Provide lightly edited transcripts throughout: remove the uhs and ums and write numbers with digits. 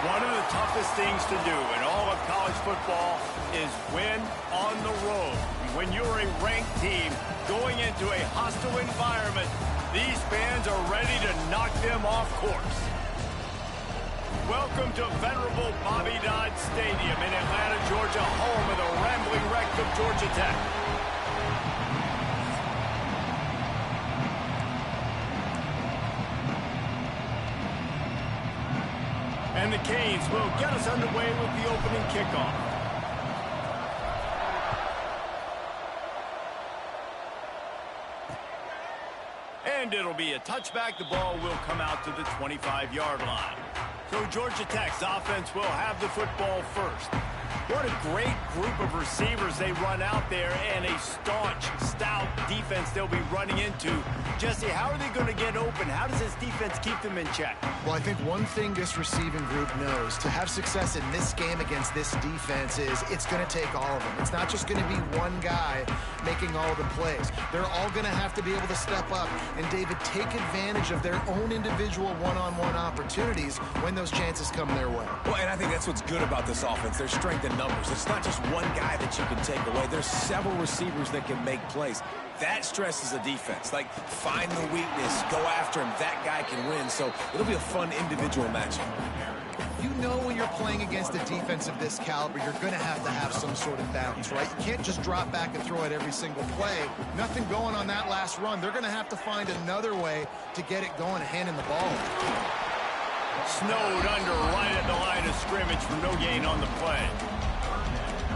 One of the toughest things to do in all of college football is win on the road. When you're a ranked team going into a hostile environment, these fans are ready to knock them off course. Welcome to venerable Bobby Dodd Stadium in Atlanta, Georgia, home of the rambling wreck of Georgia Tech. And the Canes will get us underway with the opening kickoff. And it'll be a touchback. The ball will come out to the 25-yard line. So Georgia Tech's offense will have the football first. What a great group of receivers they run out there, and a staunch, stout defense they'll be running into. Jesse, how are they going to get open? How does this defense keep them in check? Well, I think one thing this receiving group knows, to have success in this game against this defense, is it's going to take all of them. It's not just going to be one guy making all the plays. They're all going to have to be able to step up and, David, take advantage of their own individual one-on-one opportunities when those chances come their way. Well, and I think that's what's good about this offense. Their strength in numbers. It's not just one guy that you can take away. There's several receivers that can make plays. That stresses a defense. Like, find the weakness, go after him. That guy can win. So it'll be a fun individual matchup. You know when you're playing against a defense of this caliber, you're going to have some sort of balance, right? You can't just drop back and throw it every single play. Nothing going on that last run. They're going to have to find another way to get it going and handing the ball. Snowed under right at the line of scrimmage for no gain on the play.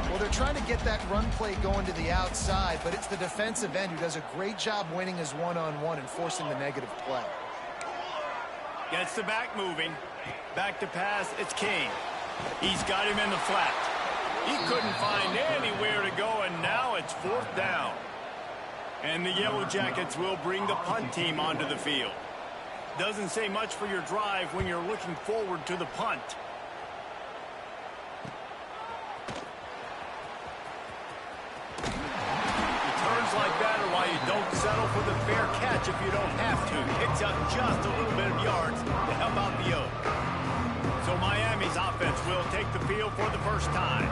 Well, they're trying to get that run play going to the outside, but it's the defensive end who does a great job winning his one-on-one and forcing the negative play. Gets the back moving. Back to pass, it's Kane. He's got him in the flat. He couldn't find anywhere to go, and now it's 4th down. And the Yellow Jackets will bring the punt team onto the field. Doesn't say much for your drive when you're looking forward to the punt. Returns like that are why you don't settle for the fair catch if you don't have to. Picks up just a little bit of yards to help out the Oak. So Miami's offense will take the field for the first time.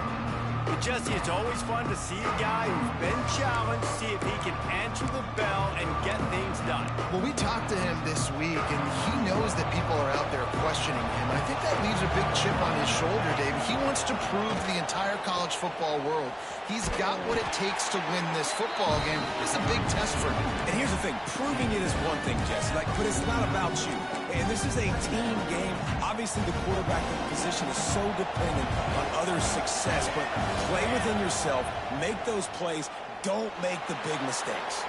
But Jesse, it's always fun to see a guy who's been challenged, see if he can answer the bell and get things done. Well, we talked to him this week, and he knows that people are out there questioning him. And I think that leaves a big chip on his shoulder, Dave. He wants to prove to the entire college football world he's got what it takes to win this football game. It's a big test for him. And here's the thing, proving it is one thing, Jesse, but it's not about you. And this is a team game. Obviously, the quarterback position is so dependent on others' success, but play within yourself, make those plays, don't make the big mistakes.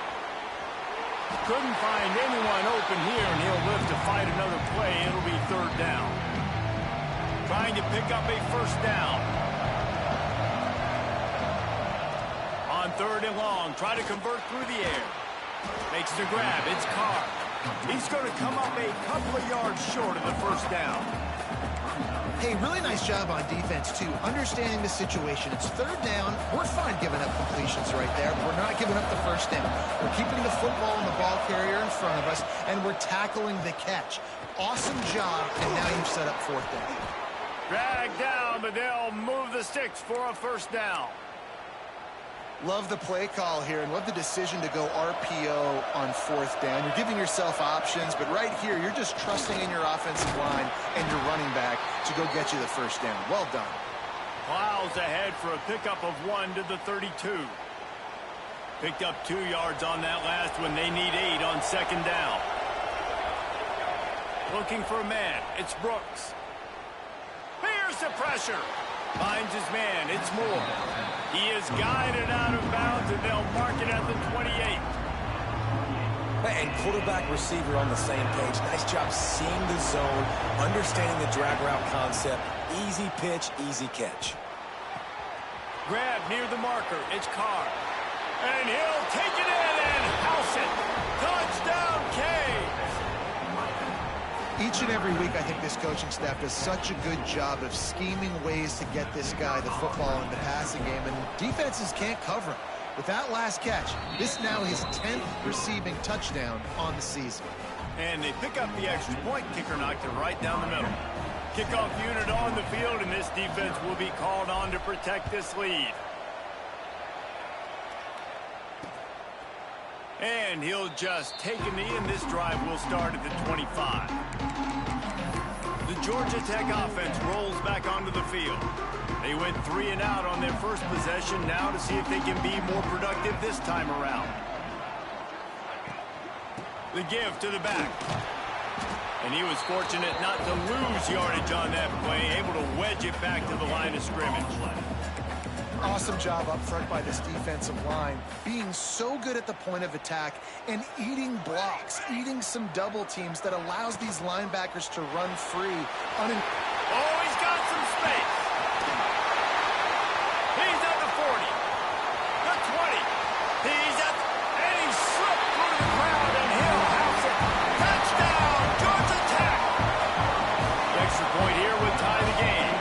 Couldn't find anyone open here, and he'll live to fight another play. It'll be 3rd down. Trying to pick up a 1st down. On 3rd and long, try to convert through the air. Makes the grab. It's Carr. He's going to come up a couple of yards short of the 1st down. Hey, really nice job on defense, too, understanding the situation. It's 3rd down. We're fine giving up completions right there. We're not giving up the 1st down. We're keeping the football and the ball carrier in front of us, and we're tackling the catch. Awesome job, and now you've set up 4th down. Drag down, but they'll move the sticks for a 1st down. Love the play call here and love the decision to go RPO on 4th down. You're giving yourself options, but right here, you're just trusting in your offensive line and your running back to go get you the 1st down. Well done. Plows ahead for a pickup of 1 to the 32. Picked up 2 yards on that last one. They need 8 on 2nd down. Looking for a man. It's Brooks. Here's the pressure. Finds his man. It's Moore. He is guided out of bounds, and they'll mark it at the 28. And quarterback receiver on the same page. Nice job seeing the zone, understanding the drag route concept. Easy pitch, easy catch. Grab near the marker. It's Carr. And he'll take it in and house it. Touchdown, Canes. Each and every week, I think this coaching staff does such a good job of scheming ways to get this guy the football in the passing game, and defenses can't cover him. With that last catch, this now his 10th receiving touchdown on the season. And they pick up the extra point. Kicker knocked it right down the middle. Kickoff unit on the field, and this defense will be called on to protect this lead. And he'll just take a knee, and this drive will start at the 25. The Georgia Tech offense rolls back onto the field. They went 3 and out on their first possession, now to see if they can be more productive this time around. The give to the back. And he was fortunate not to lose yardage on that play, able to wedge it back to the line of scrimmage. Awesome job up front by this defensive line, being so good at the point of attack and eating blocks, eating some double teams that allows these linebackers to run free. Oh, he's got some space. He's at the 40, the 20. He's at, and he slipped through the crowd, and he'll house it. Touchdown, Georgia Tech. The extra point here would tie the game.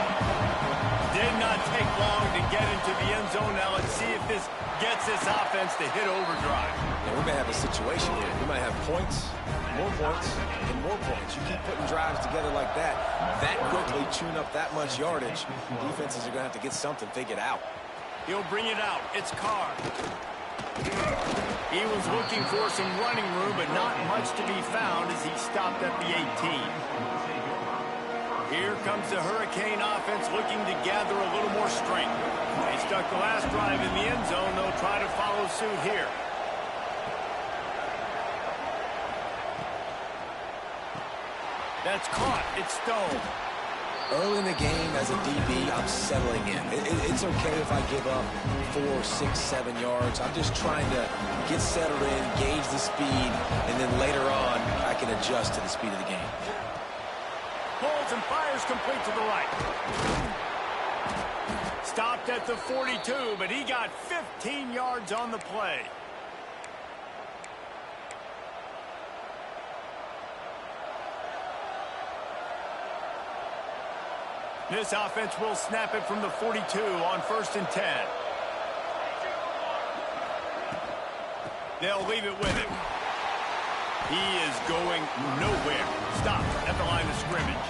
Did not take long to get into the end zone. Now let's see if this gets this offense to hit overdrive. Yeah, we may have a situation here. We might have points, and more points. You keep putting drives together like that quickly, chewing up that much yardage, defenses are going to have to get something figured out. He'll bring it out. It's Carr. He was looking for some running room, but not much to be found as he stopped at the 18. Here comes the Hurricane offense looking to gather a little more strength. They stuck the last drive in the end zone. They'll try to follow suit here. That's caught. It's Stone. Early in the game, as a DB, I'm settling in. It's okay if I give up 4, 6, 7 yards. I'm just trying to get settled in, gauge the speed, and then later on, I can adjust to the speed of the game. Pulls and fires complete to the right. Stopped at the 42, but he got 15 yards on the play. This offense will snap it from the 42 on 1st and 10. They'll leave it with him. He is going nowhere. Stopped at the line of scrimmage.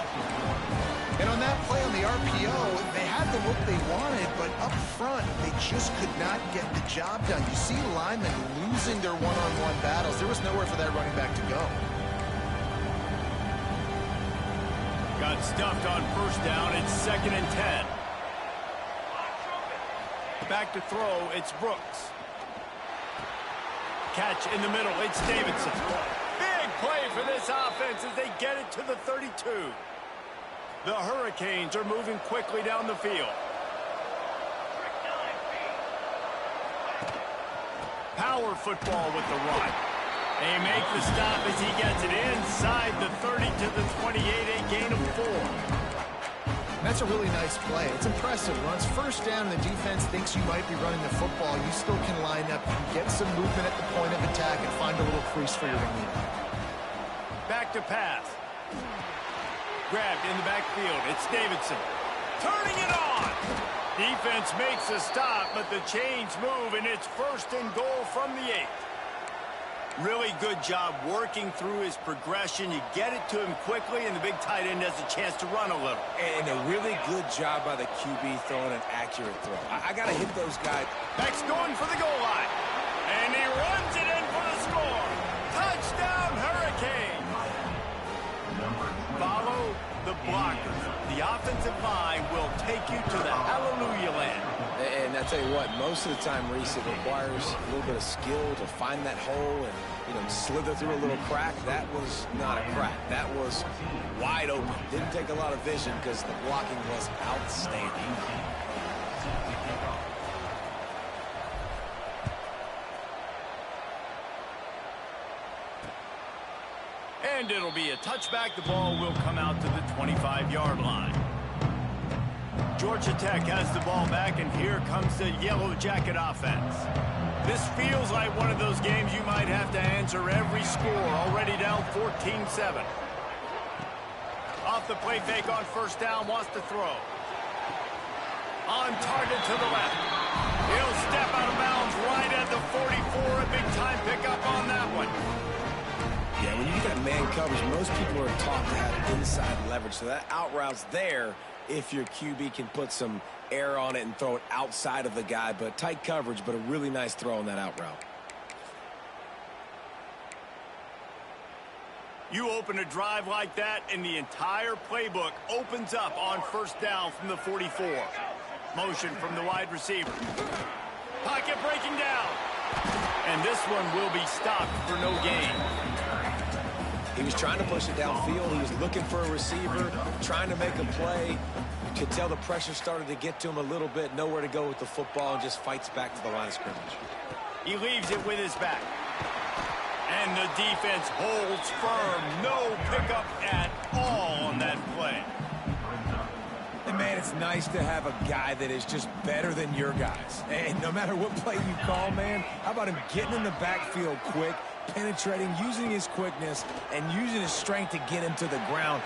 And on that play on the RPO, they had the look they wanted, but up front, they just could not get the job done. You see linemen losing their one-on-one battles. There was nowhere for that running back to go. Got stuffed on 1st down. It's 2nd and 10. Back to throw. It's Brooks. Catch in the middle. It's Davidson. Big play for this offense as they get it to the 32. The Hurricanes are moving quickly down the field. Power football with the run. They make the stop as he gets it inside the 30 to the 28, a gain of 4. That's a really nice play. It's impressive. Runs 1st down and the defense thinks you might be running the football. You still can line up and get some movement at the point of attack and find a little crease for your receiver. Back to pass. Grabbed in the backfield. It's Davidson. Turning it on. Defense makes a stop, but the chains move, and it's 1st and goal from the 8. Really good job working through his progression. You get it to him quickly, and the big tight end has a chance to run a little. And a really good job by the QB throwing an accurate throw. I got to hit those guys. Beck's going for the goal line. And he runs it in for the score. Touchdown, Hurricane. Follow the blockers. The offensive line will take you to the hallelujah land. And I tell you what, most of the time, Reese, it requires a little bit of skill to find that hole and, slither through a little crack. That was not a crack. That was wide open. Didn't take a lot of vision because the blocking was outstanding. And it'll be a touchback. The ball will come out to the 25-yard line. Georgia Tech has the ball back, and here comes the Yellow Jacket offense. This feels like one of those games you might have to answer every score. Already down 14-7. Off the play fake on 1st down, wants to throw. On target to the left. He'll step out of bounds right at the 44. A big-time pickup on that one. Yeah, when you get that man coverage, most people are taught to have inside leverage. So that out route's there if your QB can put some air on it and throw it outside of the guy. But tight coverage, but a really nice throw on that out route. You open a drive like that, and the entire playbook opens up on first down from the 44. Motion from the wide receiver. Pocket breaking down. And this one will be stopped for no gain. He was trying to push it downfield. He was looking for a receiver, trying to make a play. You could tell the pressure started to get to him a little bit. Nowhere to go with the football, and just fights back to the line of scrimmage. He leaves it with his back. And the defense holds firm. No pickup at all on that play. And, man, it's nice to have a guy that is just better than your guys. And no matter what play you call, man, how about him getting in the backfield quick, penetrating, using his quickness, and using his strength to get him to the ground.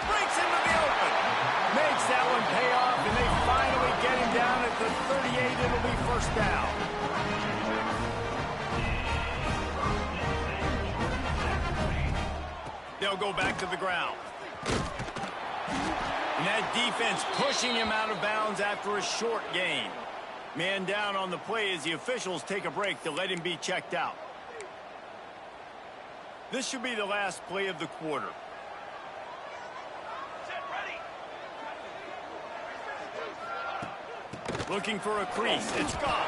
Breaks into the open. Makes that one pay off, and they finally get him down at the 38. It'll be first down. They'll go back to the ground. And that defense pushing him out of bounds after a short gain. Man down on the play as the officials take a break to let him be checked out. This should be the last play of the quarter. Looking for a crease. It's gone.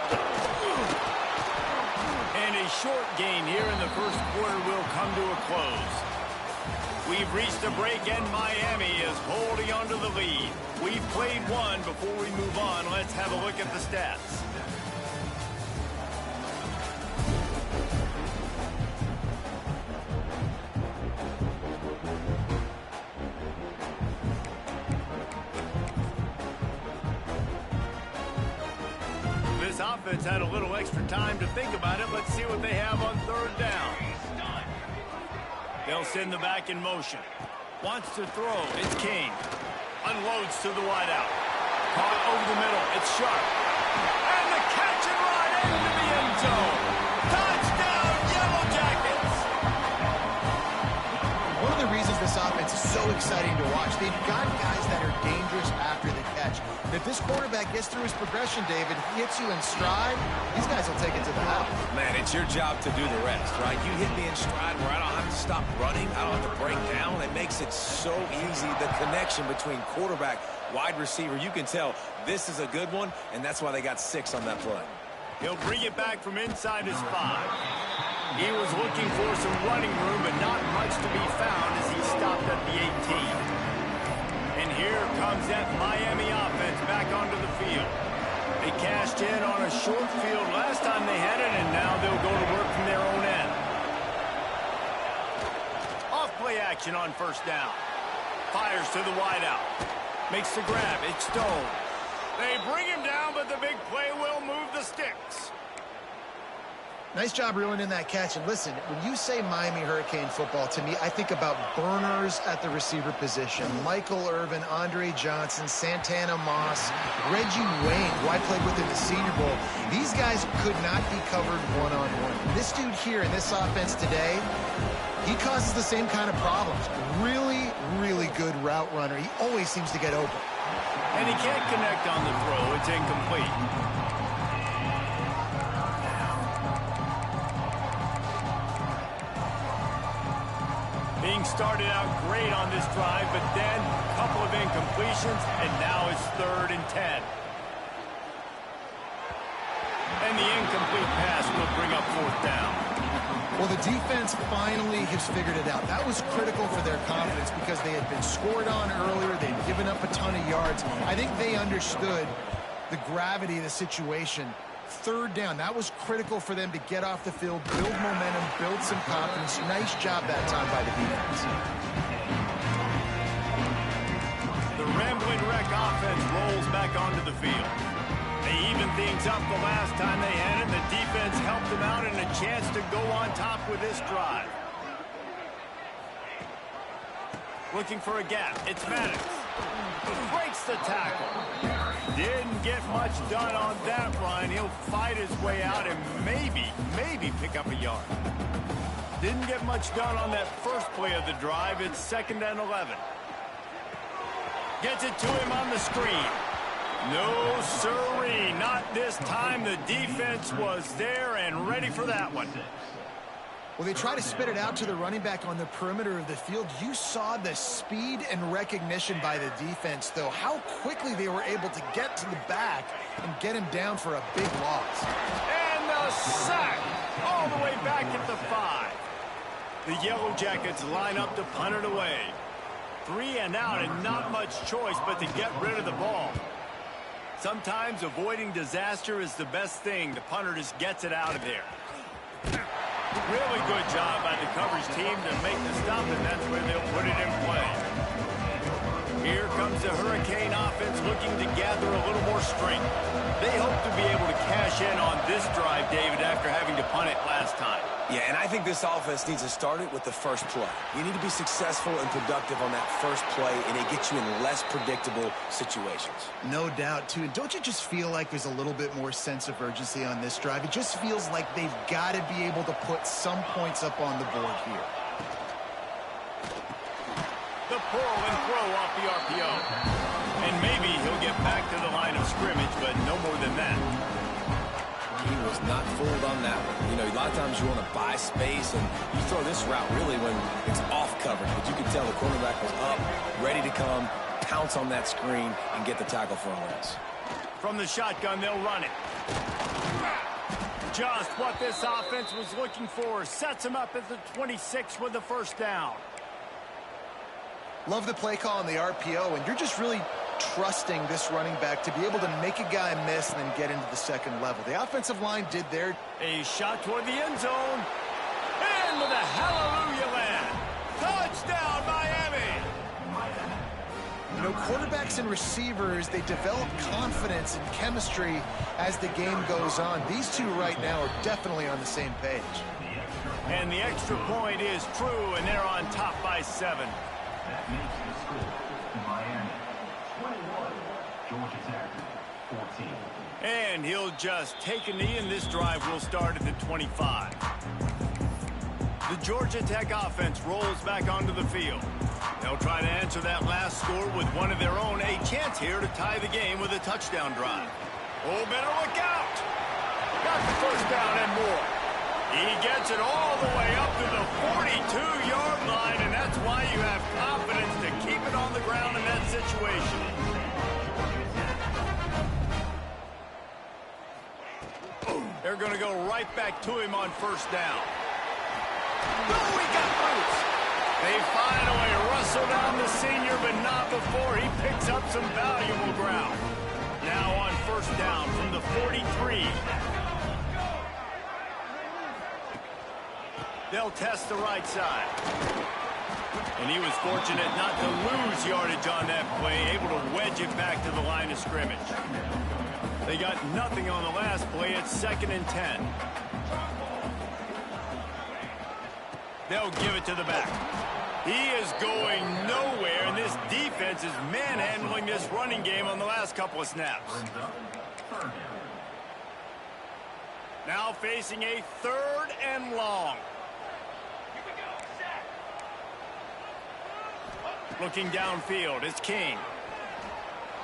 And a short gain here in the first quarter will come to a close. We've reached a break, and Miami is holding on to the lead. We've played one. Before we move on, let's have a look at the stats. This offense had a little extra time to think about it. Let's see what they have on third down. They'll send the back in motion. Wants to throw. It's King. Unloads to the wideout. Caught over the middle. It's Sharp. And the catch and run into the end zone. Touchdown, Yellow Jackets! One of the reasons this offense is so exciting to watch, they've got guys that are dangerous after the catch. And if this quarterback gets through his progression, David, he hits you in stride, these guys will take it to the house. Man, it's your job to do the rest, right? You hit me in stride where I don't have to stop running. I don't have to break down. It makes it so easy. The connection between quarterback, wide receiver, you can tell this is a good one, and that's why they got 6 on that play. He'll bring it back from inside his 5. He was looking for some running room, but not much to be found as he stopped at the 18. And here comes that Miami offense back onto the field. They cashed in on a short field last time they had it, and now they'll go to work from their own end. Off-play action on first down. Fires to the wideout. Makes the grab. It's Stone. They bring him down, but the big play will move the sticks. Nice job reeling in that catch. And listen, when you say Miami Hurricane football, to me, I think about burners at the receiver position. Michael Irvin, Andre Johnson, Santana Moss, Reggie Wayne, who I played with in the Senior Bowl. These guys could not be covered one-on-one. This dude here in this offense today, he causes the same kind of problems. Really, really good route runner. He always seems to get open. And he can't connect on the throw. It's incomplete. Being started out great on this drive, but then a couple of incompletions, and now it's 3rd and 10. And the incomplete pass will bring up 4th down. Well, the defense finally has figured it out. That was critical for their confidence because they had been scored on earlier. They'd given up a ton of yards. I think they understood the gravity of the situation. 3rd down, that was critical for them to get off the field, build momentum, build some confidence. Nice job that time by the defense. The Rambling Wreck offense rolls back onto the field. They even things up the last time they had it. The defense helped them out and a chance to go on top with this drive. Looking for a gap. It's Maddox. Breaks the tackle. Didn't get much done on that run. He'll fight his way out and maybe pick up a yard. Didn't get much done on that first play of the drive. It's 2nd and 11. Gets it to him on the screen. No, sirree, not this time. The defense was there and ready for that one. Well, they try to spit it out to the running back on the perimeter of the field. You saw the speed and recognition by the defense, though, how quickly they were able to get to the back and get him down for a big loss. And the sack all the way back at the 5. The Yellow Jackets line up to punt it away. 3 and out and not much choice but to get rid of the ball. Sometimes avoiding disaster is the best thing. The punter just gets it out of there. Really good job by the coverage team to make the stop, and that's where they'll put it in play. Here comes the Hurricane offense looking to gather a little more strength. They hope to be able to cash in on this drive, David, after having to punt it last time. Yeah, and I think this offense needs to start it with the first play. You need to be successful and productive on that first play, and it gets you in less predictable situations. No doubt, too. And don't you just feel like there's a little bit more sense of urgency on this drive? It just feels like they've got to be able to put some points up on the board here. The pull and throw off the RPO. And maybe he'll get back to the line of scrimmage, but no more than that. He was not fooled on that one. You know, a lot of times you want to buy space, and you throw this route really when it's off coverage. But you can tell the cornerback was up, ready to come, pounce on that screen, and get the tackle for a loss. From the shotgun, they'll run it. Just what this offense was looking for. Sets him up at the 26 with the first down. Love the play call on the RPO, and you're just really trusting this running back to be able to make a guy miss and then get into the second level. The offensive line did their... A shot toward the end zone. Into the hallelujah land. Touchdown, Miami. You know, quarterbacks and receivers, they develop confidence and chemistry as the game goes on. These two right now are definitely on the same page. And the extra point is true, and they're on top by 7. That makes the score Miami 21, Georgia Tech 14. And he'll just take a knee, and this drive will start at the 25. The Georgia Tech offense rolls back onto the field. They'll try to answer that last score with one of their own. A chance here to tie the game with a touchdown drive. Oh, better look out. Got the first down and more. He gets it all the way up to the 42-yard line, and that's why you have confidence to keep it on the ground in that situation. They're going to go right back to him on first down. Oh, he got loose. They finally rustle down the senior, but not before he picks up some valuable ground. Now on first down from the 43. They'll test the right side. And he was fortunate not to lose yardage on that play, able to wedge it back to the line of scrimmage. They got nothing on the last play. It's 2nd and 10. They'll give it to the back. He is going nowhere, and this defense is manhandling this running game on the last couple of snaps. Now facing a 3rd and long. Looking downfield, it's King.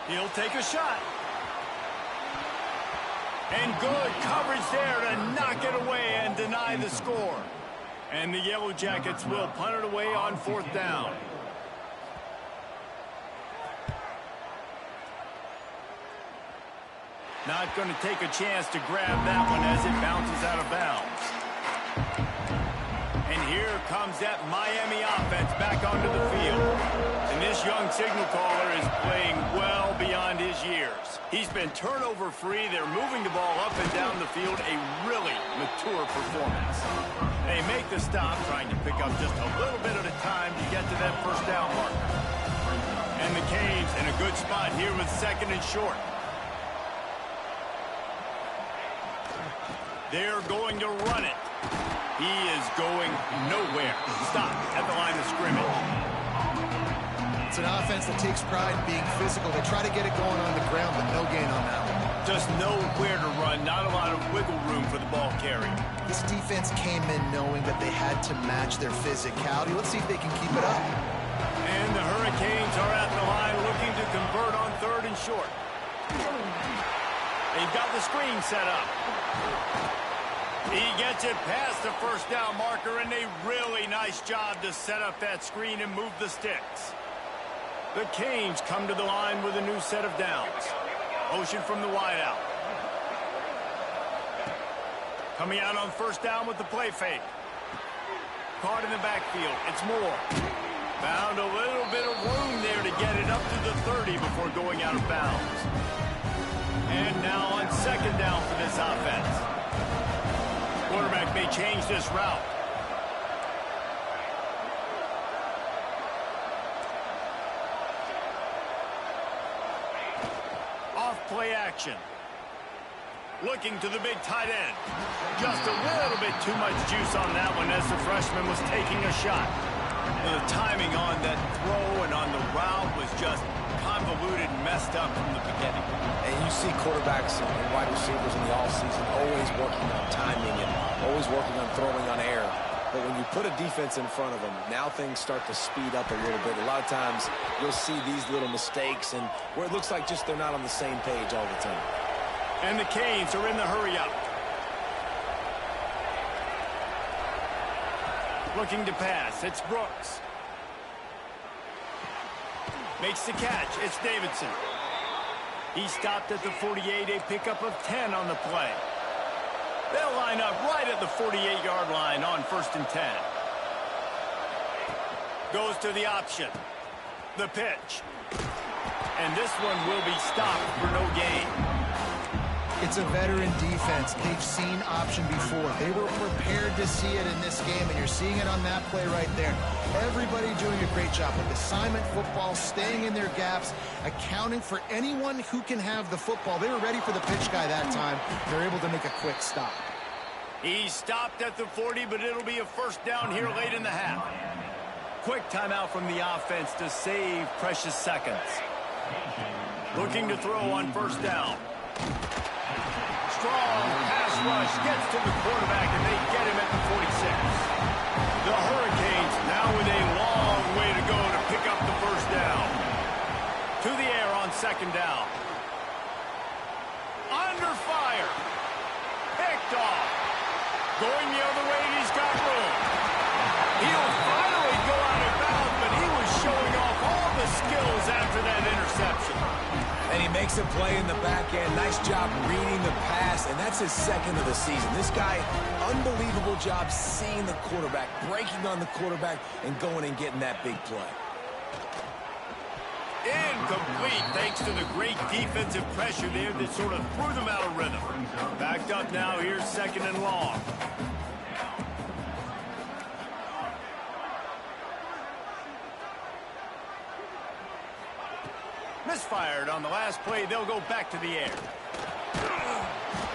He'll take a shot. And good coverage there to knock it away and deny the score. And the Yellow Jackets will punt it away on 4th down. Not going to take a chance to grab that one as it bounces out of bounds. And here comes that Miami offense back onto the field. And this young signal caller is playing well beyond his years. He's been turnover-free. They're moving the ball up and down the field. A really mature performance. They make the stop, trying to pick up just a little bit at a time to get to that first down marker. And the Canes in a good spot here with 2nd and short. They're going to run it. He is going nowhere. Stop at the line of scrimmage. It's an offense that takes pride in being physical. They try to get it going on the ground, but no gain on that one. Just nowhere to run, not a lot of wiggle room for the ball carrier. This defense came in knowing that they had to match their physicality. Let's see if they can keep it up. And the Hurricanes are at the line looking to convert on 3rd and short. They've got the screen set up. He gets it past the first down marker, and a really nice job to set up that screen and move the sticks. The Canes come to the line with a new set of downs. Motion from the wideout. Coming out on 1st down with the play fake. Caught in the backfield. It's Moore. Found a little bit of room there to get it up to the 30 before going out of bounds. And now on 2nd down for this offense. Quarterback may change this route. Off play action. Looking to the big tight end. Just a little bit too much juice on that one as the freshman was taking a shot. The timing on that throw and on the route was just convoluted and messed up from the beginning. And you see quarterbacks and wide receivers in the offseason always working on timing and always working on throwing on air. But when you put a defense in front of them, now things start to speed up a little bit. A lot of times you'll see these little mistakes and where it looks like just they're not on the same page all the time. And the Canes are in the hurry-up. Looking to pass. It's Brooks. Makes the catch. It's Davidson. He stopped at the 48, a pickup of 10 on the play. They'll line up right at the 48-yard line on 1st and 10. Goes to the option. The pitch. And this one will be stopped for no gain. It's a veteran defense. They've seen option before. They were prepared to see it in this game, and you're seeing it on that play right there. Everybody doing a great job with assignment football, staying in their gaps, accounting for anyone who can have the football. They were ready for the pitch guy that time. They're able to make a quick stop. He stopped at the 40, but it'll be a 1st down here late in the half. Quick timeout from the offense to save precious seconds. Looking to throw on 1st down. Strong pass rush gets to the quarterback, and they get him at the 46. The Hurricanes now with a long way to go to pick up the 1st down. To the air on 2nd down. Under fire. Picked off. Going the other way, and he's got room. He'll finally go out of bounds, but he was showing off all the skills after that interception. And he makes a play in the back end. Nice job reading the pass, and that's his 2nd of the season. This guy, unbelievable job seeing the quarterback, breaking on the quarterback, and going and getting that big play. Incomplete thanks to the great defensive pressure there that sort of threw them out of rhythm. Backed up now, here's 2nd and long. Misfired on the last play. They'll go back to the air.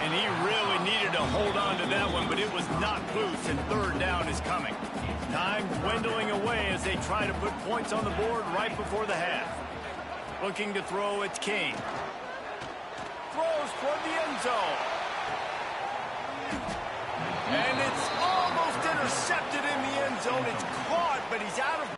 And he really needed to hold on to that one, but it was not loose, and 3rd down is coming. Time dwindling away as they try to put points on the board right before the half. Looking to throw, it's King. Throws toward the end zone. And it's almost intercepted in the end zone. It's caught, but he's out of...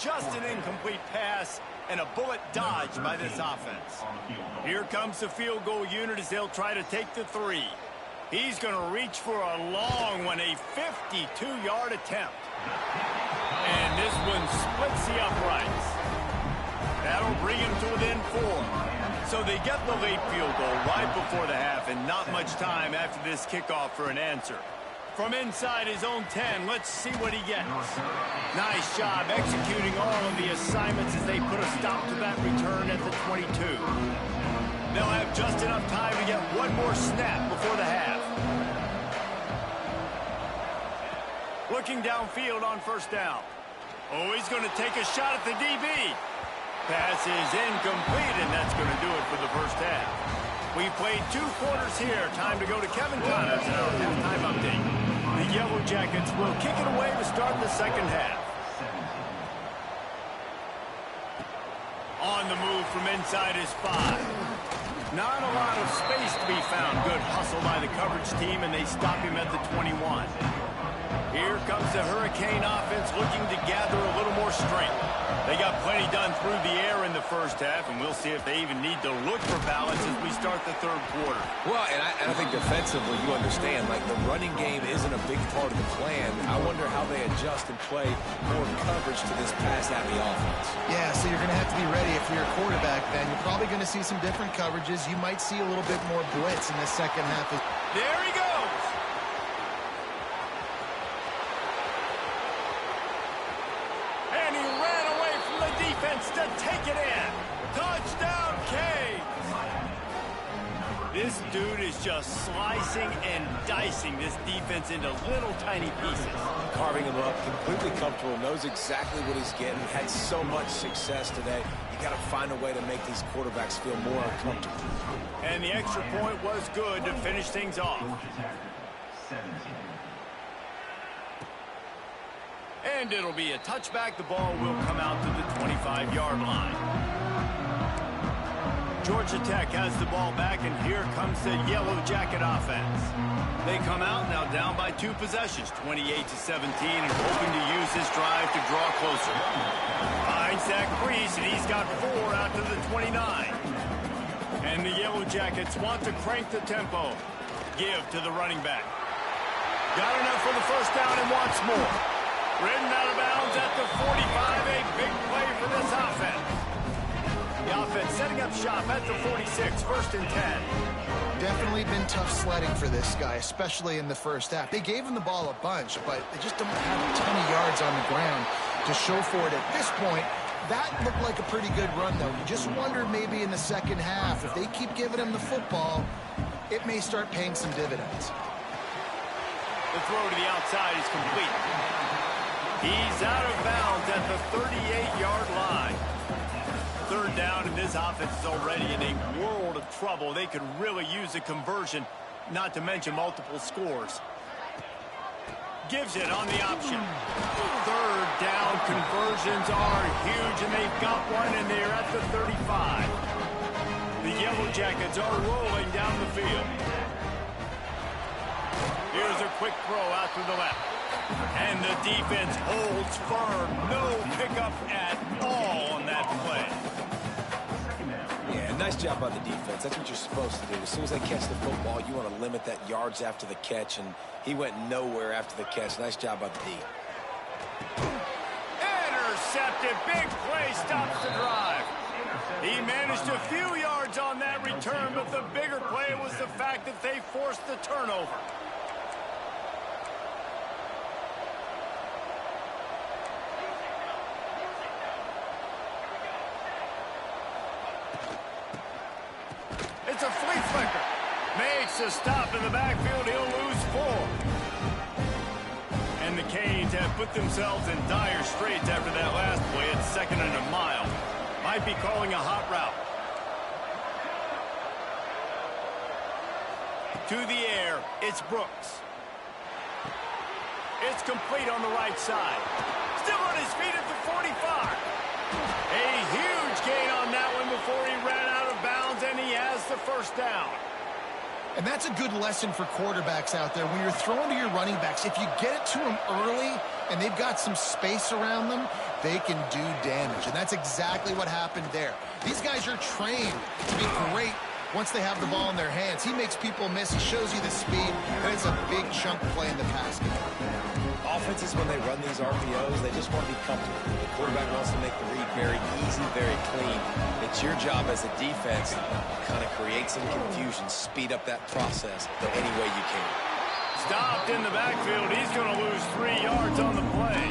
Just an incomplete pass and a bullet dodged by this offense. Here comes the field goal unit as they'll try to take the 3. He's going to reach for a long one, a 52-yard attempt. And this one splits the uprights. That'll bring him to within 4. So they get the late field goal right before the half, and not much time after this kickoff for an answer. From inside his own 10, let's see what he gets. Nice job executing all of the assignments as they put a stop to that return at the 22. They'll have just enough time to get one more snap before the half. Looking downfield on 1st down. Oh, he's going to take a shot at the DB. Pass is incomplete, and that's going to do it for the first half. We've played 2 quarters here. Time to go to Kevin Connors in our halftime update. The Yellow Jackets will kick it away to start the second half. On the move from inside is 5. Not a lot of space to be found. Good hustle by the coverage team, and they stop him at the 21. Here comes the Hurricane offense looking to gather a little more strength. They got plenty done through the air in the first half, and we'll see if they even need to look for balance as we start the third quarter. Well, and I think defensively, you understand, like the running game isn't a big part of the plan. I wonder how they adjust and play more coverage to this pass-happy offense. Yeah, so you're going to have to be ready if you're a quarterback, then. You're probably going to see some different coverages. You might see a little bit more blitz in the second half. There he goes. And he ran away from the defense to take it in. Touchdown, K. This dude is just slicing and dicing this defense into little tiny pieces. Carving him up, completely comfortable, knows exactly what he's getting, had so much success today. You got to find a way to make these quarterbacks feel more uncomfortable. And the extra point was good to finish things off. 17. And it'll be a touchback. The ball will come out to the 25-yard line. Georgia Tech has the ball back, and here comes the Yellow Jacket offense. They come out now down by 2 possessions, 28-17, and hoping to use this drive to draw closer. Finds that crease, and he's got 4 out to the 29. And the Yellow Jackets want to crank the tempo. Give to the running back. Got enough for the first down and wants more. Ridden out of bounds at the 45, a big play for this offense. The offense setting up shop at the 46, 1st and 10. Definitely been tough sledding for this guy, especially in the first half. They gave him the ball a bunch, but they just don't have a ton of yards on the ground to show for it at this point. That looked like a pretty good run, though. You just wondered maybe in the second half, if they keep giving him the football, it may start paying some dividends. The throw to the outside is complete. He's out of bounds at the 38-yard line. 3rd down, and this offense is already in a world of trouble. They could really use a conversion, not to mention multiple scores. Gives it on the option. 3rd down conversions are huge, and they've got one, and they're at the 35. The Yellow Jackets are rolling down the field. Here's a quick throw out to the left. And the defense holds firm. No pickup at all on that play. Yeah, nice job by the defense. That's what you're supposed to do. As soon as they catch the football, you want to limit that yards after the catch, and he went nowhere after the catch. Nice job by the D. Intercepted. Big play stops the drive. He managed a few yards on that return, but the bigger play was the fact that they forced the turnover. It's a flea flicker. Makes a stop in the backfield. He'll lose 4. And the Canes have put themselves in dire straits after that last play at 2nd and a mile. Might be calling a hot route. To the air, it's Brooks. It's complete on the right side. Still on his feet at the 45. A huge gain on that one before he ran out of bounds, and he has the 1st down. And that's a good lesson for quarterbacks out there. When you're throwing to your running backs, if you get it to them early and they've got some space around them, they can do damage. And that's exactly what happened there. These guys are trained to be great once they have the ball in their hands. He makes people miss. He shows you the speed. And it's a big chunk play in the pass game. Offenses, when they run these RPOs, they just want to be comfortable. The quarterback wants to make the read very easy, very clean. It's your job as a defense to kind of create some confusion, speed up that process any way you can. Stopped in the backfield. He's going to lose 3 yards on the play.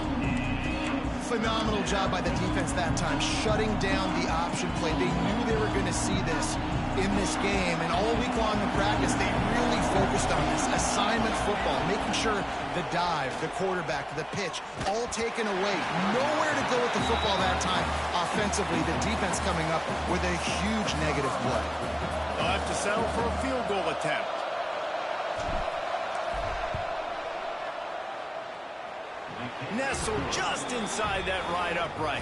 Phenomenal job by the defense that time, shutting down the option play. They knew they were going to see this in this game, and all week long in practice, they really focused on this assignment football, making sure the dive, the quarterback, the pitch, all taken away. Nowhere to go with the football that time. Offensively, the defense coming up with a huge negative play. They'll have to settle for a field goal attempt. Nestled just inside that right upright.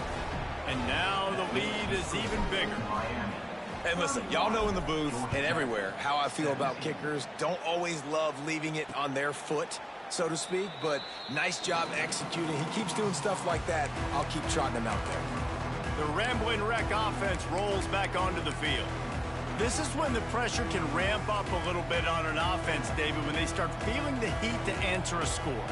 And now the lead is even bigger. And listen, y'all know in the booth and everywhere how I feel about kickers. Don't always love leaving it on their foot, so to speak, but nice job executing. He keeps doing stuff like that. I'll keep trotting him out there. The Rambling Wreck offense rolls back onto the field. This is when the pressure can ramp up a little bit on an offense, David, when they start feeling the heat to answer a score.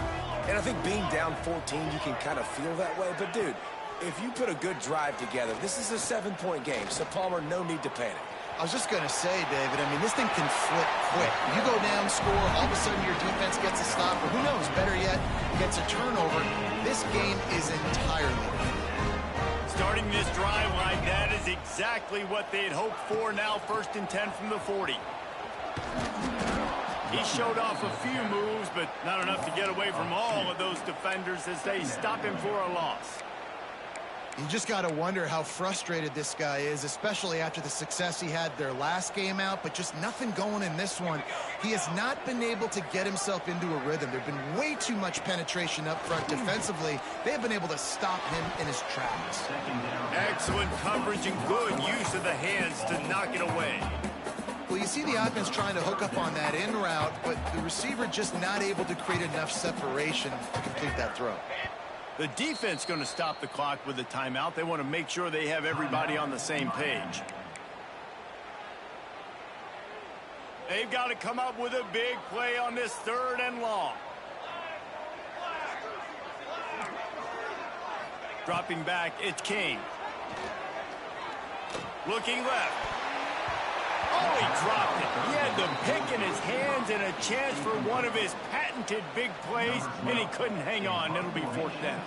And I think being down 14, you can kind of feel that way. But, dude, if you put a good drive together, this is a 7-point game. So, Palmer, no need to panic. I was just going to say, David, I mean, this thing can flip quick. You go down, score, all of a sudden your defense gets a stop, or who knows, better yet, gets a turnover. This game is entirely different. Starting this drive like that is exactly what they had hoped for. Now 1st and 10 from the 40. He showed off a few moves, but not enough to get away from all of those defenders as they stop him for a loss. You just got to wonder how frustrated this guy is, especially after the success he had their last game out, but just nothing going in this one. He has not been able to get himself into a rhythm. There's been way too much penetration up front defensively. They have been able to stop him in his tracks. Excellent coverage and good use of the hands to knock it away. Well, you see the offense trying to hook up on that in route, but the receiver just not able to create enough separation to complete that throw. The defense going to stop the clock with a timeout. They want to make sure they have everybody on the same page. They've got to come up with a big play on this 3rd and long. Dropping back, it's King. Looking left. Oh, he dropped it. He had the pick in his hands and a chance for one of his patented big plays, and he couldn't hang on. It'll be 4th down.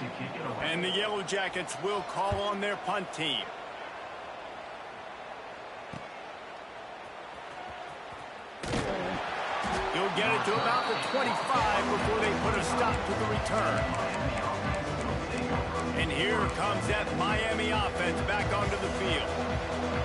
And the Yellow Jackets will call on their punt team. He'll get it to about the 25 before they put a stop to the return. And here comes that Miami offense back onto the field.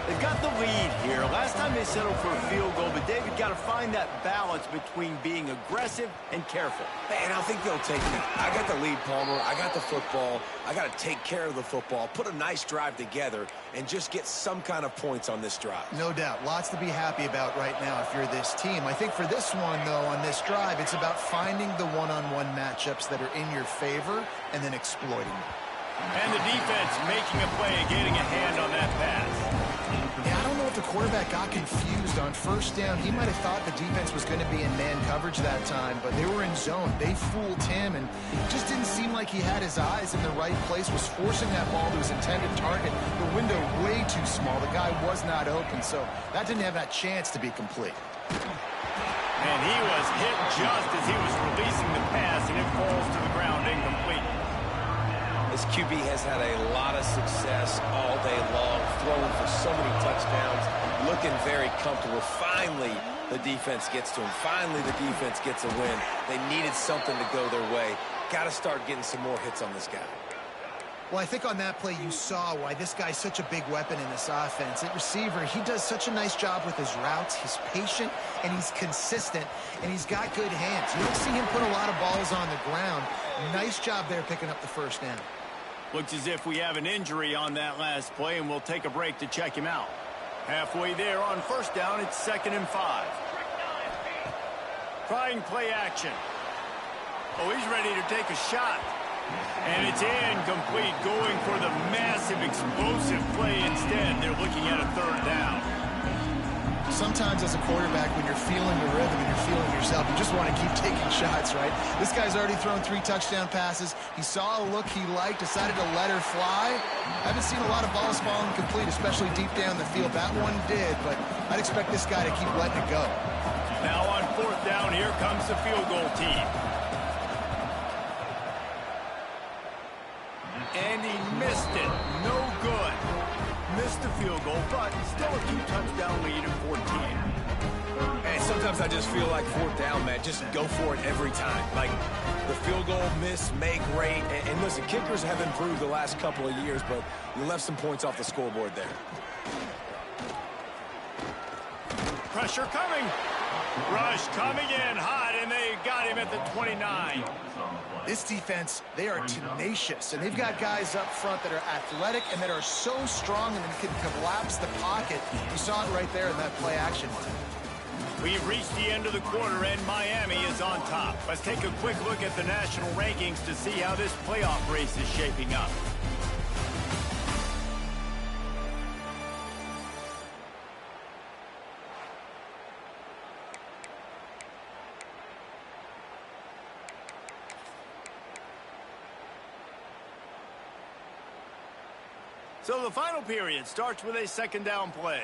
They've got the lead here. Last time they settled for a field goal, but David got to find that balance between being aggressive and careful. And I think they'll take it. I got the lead, Palmer. I got the football. I got to take care of the football, put a nice drive together, and just get some kind of points on this drive. No doubt. Lots to be happy about right now if you're this team. I think for this one, though, on this drive, it's about finding the one-on-one matchups that are in your favor and then exploiting them. And the defense making a play and getting a hand on that pass. Yeah, I don't know if the quarterback got confused on 1st down. He might have thought the defense was going to be in man coverage that time, but they were in zone. They fooled him, and it just didn't seem like he had his eyes in the right place, was forcing that ball to his intended target. The window way too small. The guy was not open, so that didn't have that chance to be complete. And he was hit just as he was releasing the pass, and it falls to the ground incomplete. This QB has had a lot of success all day long, throwing for so many touchdowns, looking very comfortable. Finally, the defense gets to him. Finally, the defense gets a win. They needed something to go their way. Got to start getting some more hits on this guy. Well, I think on that play you saw why this guy's such a big weapon in this offense. At receiver, he does such a nice job with his routes. He's patient, and he's consistent, and he's got good hands. You don't see him put a lot of balls on the ground. Nice job there picking up the 1st down. Looks as if we have an injury on that last play, and we'll take a break to check him out. Halfway there on 1st down, it's 2nd and 5. Trying play action. Oh, he's ready to take a shot. And it's incomplete, going for the massive explosive play instead. They're looking at a 3rd down. Sometimes as a quarterback, when you're feeling the rhythm and you're feeling yourself, you just want to keep taking shots, right? This guy's already thrown 3 touchdown passes. He saw a look he liked, decided to let her fly. I haven't seen a lot of balls falling complete, especially deep down the field. That one did, but I'd expect this guy to keep letting it go. Now on 4th down, here comes the field goal team. and he missed it. No good. Missed the field goal, but still a two-touchdown lead at 14. And sometimes I just feel like fourth down, man, just go for it every time. Like, the field goal, miss, make, great. And listen, kickers have improved the last couple of years, but you left some points off the scoreboard there. Pressure coming. Rush coming in hot, and they got him at the 29. This defense, they are tenacious, and they've got guys up front that are athletic and that are so strong and can collapse the pocket. You saw it right there in that play action. We've reached the end of the quarter, and Miami is on top. Let's take a quick look at the national rankings to see how this playoff race is shaping up. So the final period starts with a second down play.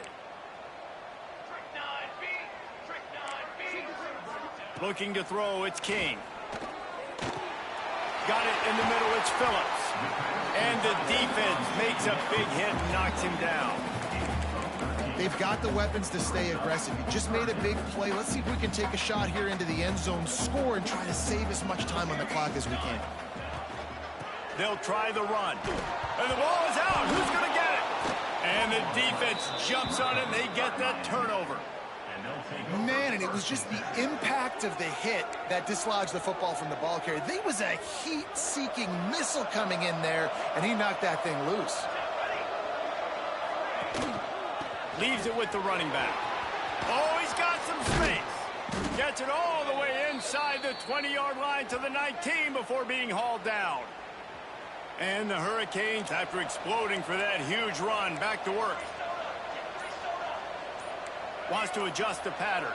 Looking to throw, it's King. Got it in the middle, it's Phillips. And the defense makes a big hit and knocks him down. They've got the weapons to stay aggressive. You just made a big play. Let's see if we can take a shot here into the end zone, score, and try to save as much time on the clock as we can. They'll try the run. And the ball is out. Who's going to get it? And the defense jumps on it, and they get that turnover. Man, and it was just the impact of the hit that dislodged the football from the ball carrier. There was a heat-seeking missile coming in there, and he knocked that thing loose. Leaves it with the running back. Oh, he's got some space. Gets it all the way inside the 20-yard line to the 19 before being hauled down. And the Hurricanes, after exploding for that huge run, back to work. Wants to adjust the pattern.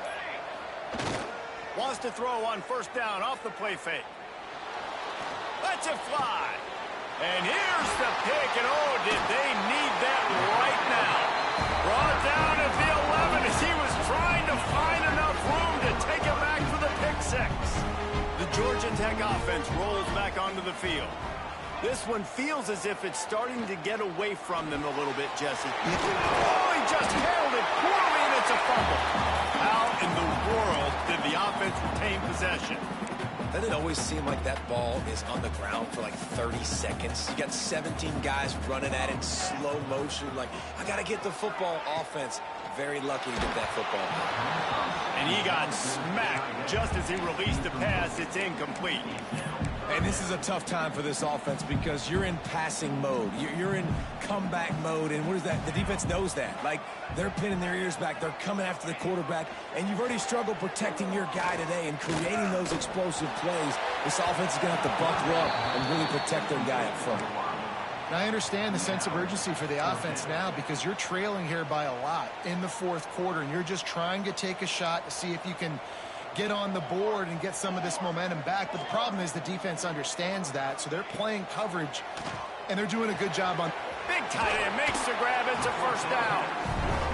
Wants to throw on first down off the play fake. Lets it fly. And here's the pick, and oh, did they need that right now. Brought down at the 11 as he was trying to find enough room to take it back for the pick six. The Georgia Tech offense rolls back onto the field. This one feels as if it's starting to get away from them a little bit, Jesse. Oh, he just handled it poorly, and it's a fumble. How in the world did the offense retain possession? Doesn't it always seem like that ball is on the ground for like 30 seconds? You got 17 guys running at it, slow motion. Like, I got to get the football. Offense, very lucky to get that football. And he got smacked just as he released the pass. It's incomplete. And this is a tough time for this offense because you're in passing mode. You're in comeback mode, and what is that? The defense knows that. Like, they're pinning their ears back. They're coming after the quarterback, and you've already struggled protecting your guy today and creating those explosive plays. This offense is going to have to buckle up and really protect their guy up front. And I understand the sense of urgency for the offense now because you're trailing here by a lot in the fourth quarter, and you're just trying to take a shot to see if you can get on the board and get some of this momentum back. But the problem is the defense understands that, so they're playing coverage, and they're doing a good job on. Big tight end makes the grab. It's a first down.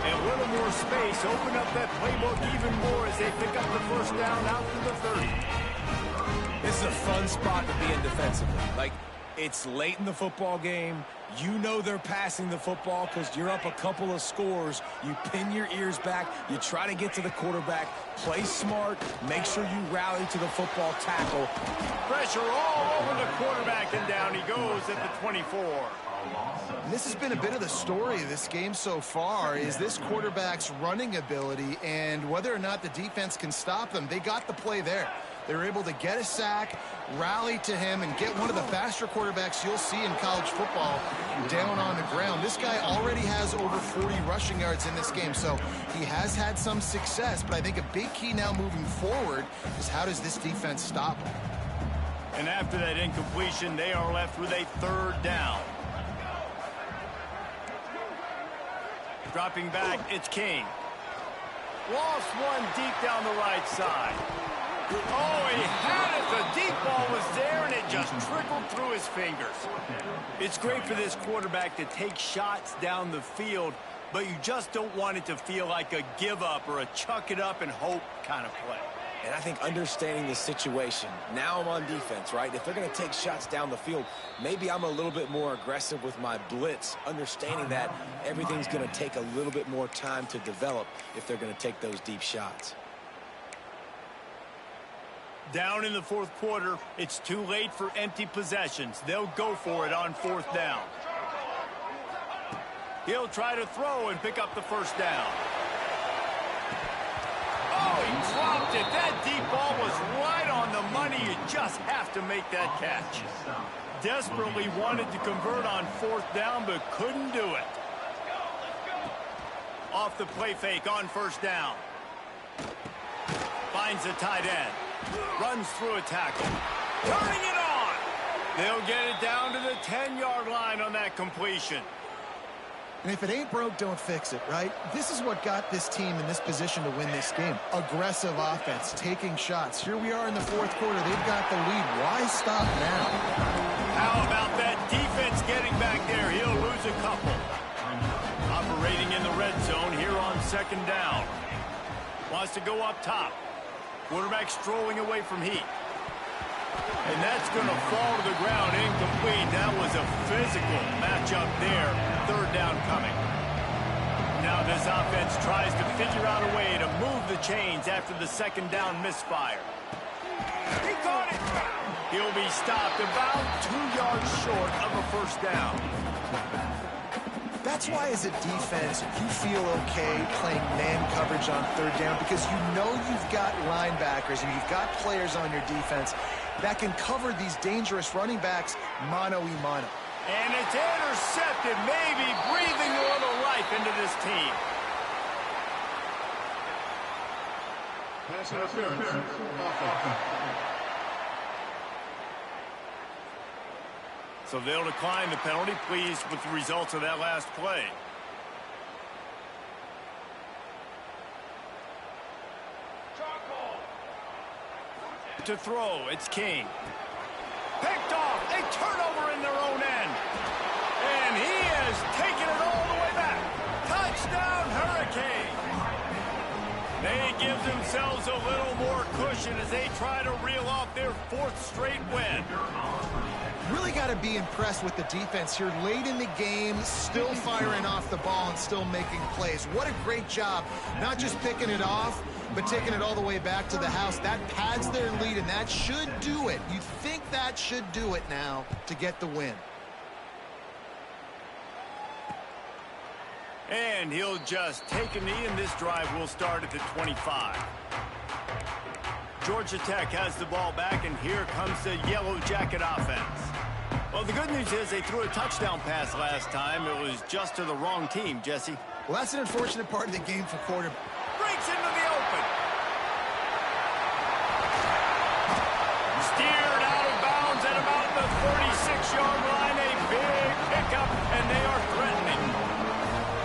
And a little more space. Open up that playbook even more as they pick up the first down out to the 30. This is a fun spot to be in defensively. Like, it's late in the football game. You know they're passing the football because you're up a couple of scores. You pin your ears back. You try to get to the quarterback. Play smart. Make sure you rally to the football tackle. Pressure all over the quarterback, and down he goes at the 24. And this has been a bit of the story of this game so far, is this quarterback's running ability and whether or not the defense can stop them. They got the play there. They were able to get a sack, rally to him, and get one of the faster quarterbacks you'll see in college football down on the ground. This guy already has over 40 rushing yards in this game, so he has had some success. But I think a big key now moving forward is how does this defense stop him? And after that incompletion, they are left with a third down. Dropping back, it's King. Lost one deep down the right side. Oh, he had it. The deep ball was there, and it just trickled through his fingers. It's great for this quarterback to take shots down the field, but you just don't want it to feel like a give-up or a chuck-it-up-and-hope kind of play. And I think understanding the situation, now I'm on defense, right? If they're going to take shots down the field, maybe I'm a little bit more aggressive with my blitz, understanding that everything's going to take a little bit more time to develop if they're going to take those deep shots. Down in the fourth quarter, it's too late for empty possessions. They'll go for it on fourth down. He'll try to throw and pick up the first down. Oh, he dropped it. That deep ball was right on the money. You just have to make that catch. Desperately wanted to convert on fourth down, but couldn't do it. Off the play fake on first down. Finds the tight end. Runs through a tackle. Turning it on. They'll get it down to the 10-yard line on that completion. And if it ain't broke, don't fix it, right? This is what got this team in this position to win this game. Aggressive offense, taking shots. Here we are in the fourth quarter. They've got the lead. Why stop now? How about that defense getting back there? He'll lose a couple. Operating in the red zone here on second down. Wants to go up top. Quarterback strolling away from heat. And that's going to fall to the ground incomplete. That was a physical matchup there. Third down coming. Now this offense tries to figure out a way to move the chains after the second down misfire. He caught it. He'll be stopped about 2 yards short of a first down. That's why as a defense, you feel okay playing man coverage on third down because you know you've got linebackers and you've got players on your defense that can cover these dangerous running backs mano-a-mano. And it's intercepted, maybe breathing a little life into this team. Pass interference. So they'll decline the penalty, pleased with the results of that last play. To throw, it's King. Picked off, a turnover in their own end. And he has taken it all the way back. Touchdown, Hurricane. They give themselves a little more cushion as they try to reel off their fourth straight win. Really got to be impressed with the defense here late in the game, still firing off the ball and still making plays. What a great job, not just picking it off, but taking it all the way back to the house. That pads their lead, and that should do it. You think that should do it now to get the win. And he'll just take a knee, and this drive will start at the 25. Georgia Tech has the ball back, and here comes the Yellow Jacket offense. Well, the good news is they threw a touchdown pass last time. It was just to the wrong team, Jesse. Well, that's an unfortunate part of the game for quarterback. Breaks into the open. Steered out of bounds at about the 46-yard line. A big pickup, and they are threatening.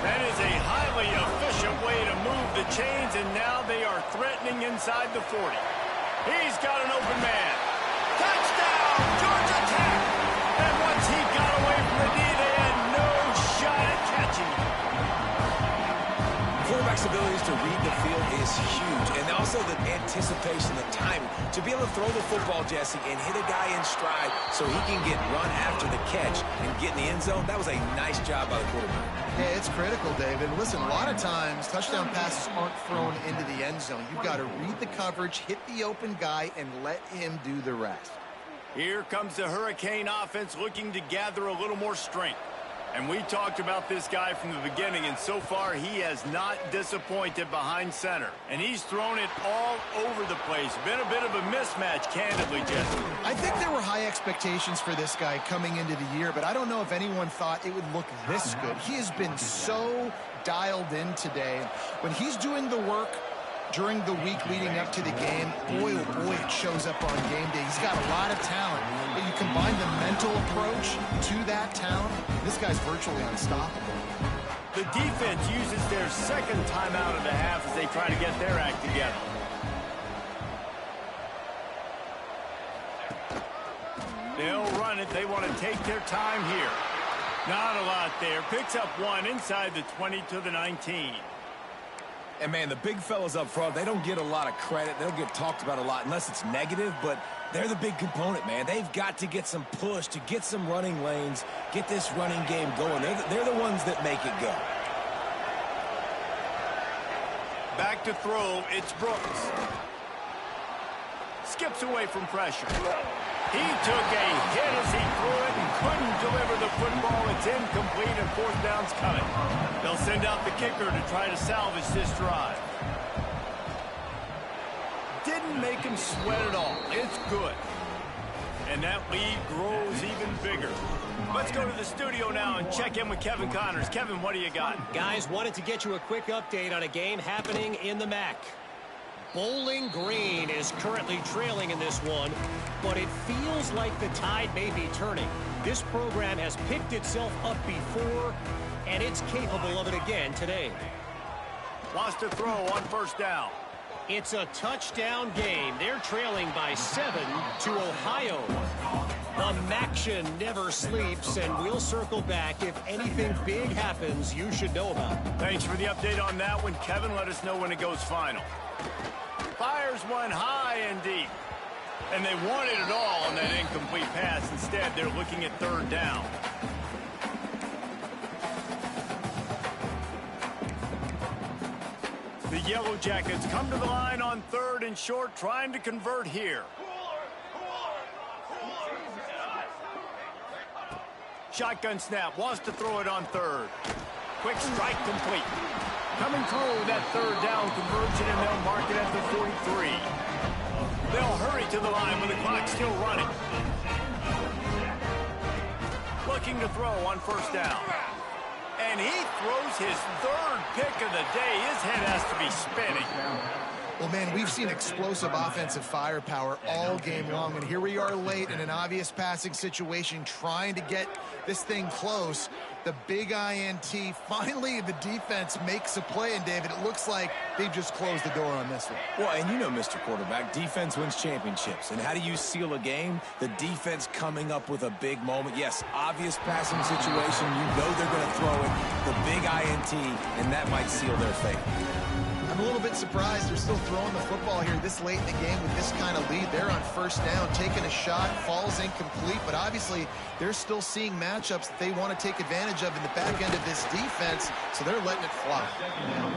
That is a highly efficient way to move the chains, and now they are threatening inside the 40. He's got an open man. Touchdown, Georgia Tech! And once he got away from the knee, they had no shot at catching him. Quarterback's abilities to read the field is huge, and also the anticipation, the timing. To be able to throw the football, Jesse, and hit a guy in stride so he can get run after the catch and get in the end zone, that was a nice job by the quarterback. Yeah, it's critical, David. Listen, a lot of times touchdown passes aren't thrown into the end zone. You've got to read the coverage, hit the open guy, and let him do the rest. Here comes the Hurricane offense looking to gather a little more strength. And we talked about this guy from the beginning, and so far he has not disappointed behind center. And he's thrown it all over the place. Been a bit of a mismatch, candidly, Jesse. I think there were high expectations for this guy coming into the year, but I don't know if anyone thought it would look this good. He has been so dialed in today. When he's doing the work during the week leading up to the game, boy, oh boy, it shows up on game day. He's got a lot of talent, but you combine the mental approach to that talent, this guy's virtually unstoppable. The defense uses their second timeout of the half as they try to get their act together. They'll run it. They want to take their time here. Not a lot there. Picks up one inside the 20 to the 19. And, man, the big fellas up front, they don't get a lot of credit. They don't get talked about a lot unless it's negative, but they're the big component, man. They've got to get some push, to get some running lanes, get this running game going. They're the ones that make it go. Back to throw, it's Brooks. Skips away from pressure. He took a hit as he threw it and couldn't deliver the football. It's incomplete and fourth down's coming. They'll send out the kicker to try to salvage this drive. Didn't make him sweat at all. It's good. And that lead grows even bigger. Let's go to the studio now and check in with Kevin Connors. Kevin, what do you got? Guys, wanted to get you a quick update on a game happening in the MAC. Bowling Green is currently trailing in this one, but it feels like the tide may be turning. This program has picked itself up before, and it's capable of it again today. Wants to throw on first down. It's a touchdown game. They're trailing by 7 to Ohio. The Maction never sleeps, and we'll circle back if anything big happens you should know about. Thanks for the update on that one, Kevin. Let us know when it goes final. Fires one high and deep. And they wanted it all on that incomplete pass. Instead, they're looking at third down. The Yellow Jackets come to the line on third and short, trying to convert here. Shotgun snap, wants to throw it on third. Quick strike complete. Coming through that third down conversion, and they'll mark it at the 43. They'll hurry to the line when the clock's still running. Looking to throw on first down. And he throws his third pick of the day. His head has to be spinning. Well, man, we've seen explosive offensive firepower all game long, and here we are late in an obvious passing situation trying to get this thing close. The big INT, finally the defense makes a play, and David, it looks like they've just closed the door on this one. Well, and you know, Mr. Quarterback, defense wins championships. And how do you seal a game? The defense coming up with a big moment. Yes, obvious passing situation. You know they're going to throw it. The big INT, and that might seal their fate. I'm a little bit surprised they're still throwing the football here this late in the game with this kind of lead. They're on first down, taking a shot, falls incomplete, but obviously they're still seeing matchups that they want to take advantage of in the back end of this defense, so they're letting it fly.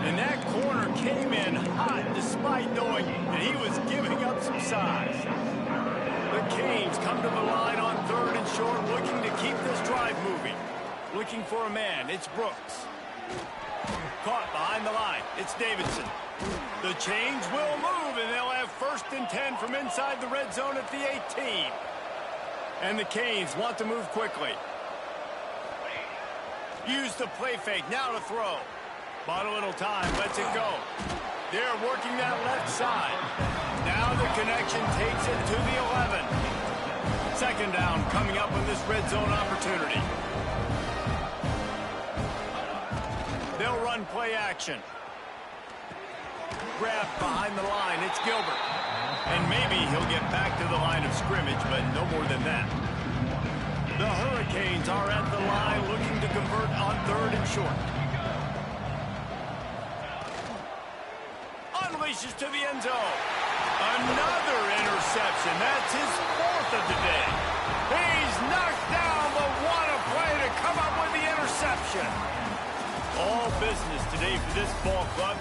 And that corner came in hot despite knowing that he was giving up some size. The Canes come to the line on third and short, looking to keep this drive moving. Looking for a man, it's Brooks. Caught behind the line. It's Davidson. The change will move, and they'll have first and 10 from inside the red zone at the 18. And the Canes want to move quickly. Use the play fake. Now to throw. Bought a little time. Lets it go. They're working that left side. Now the connection takes it to the 11. Second down coming up on this red zone opportunity. They'll run play action. Grab behind the line. It's Gilbert. And maybe he'll get back to the line of scrimmage, but no more than that. The Hurricanes are at the line looking to convert on third and short. Unleashes to the end zone. Another interception. That's his fourth of the day. He's knocked down, but what a play to come up with the interception. All business today for this ball club.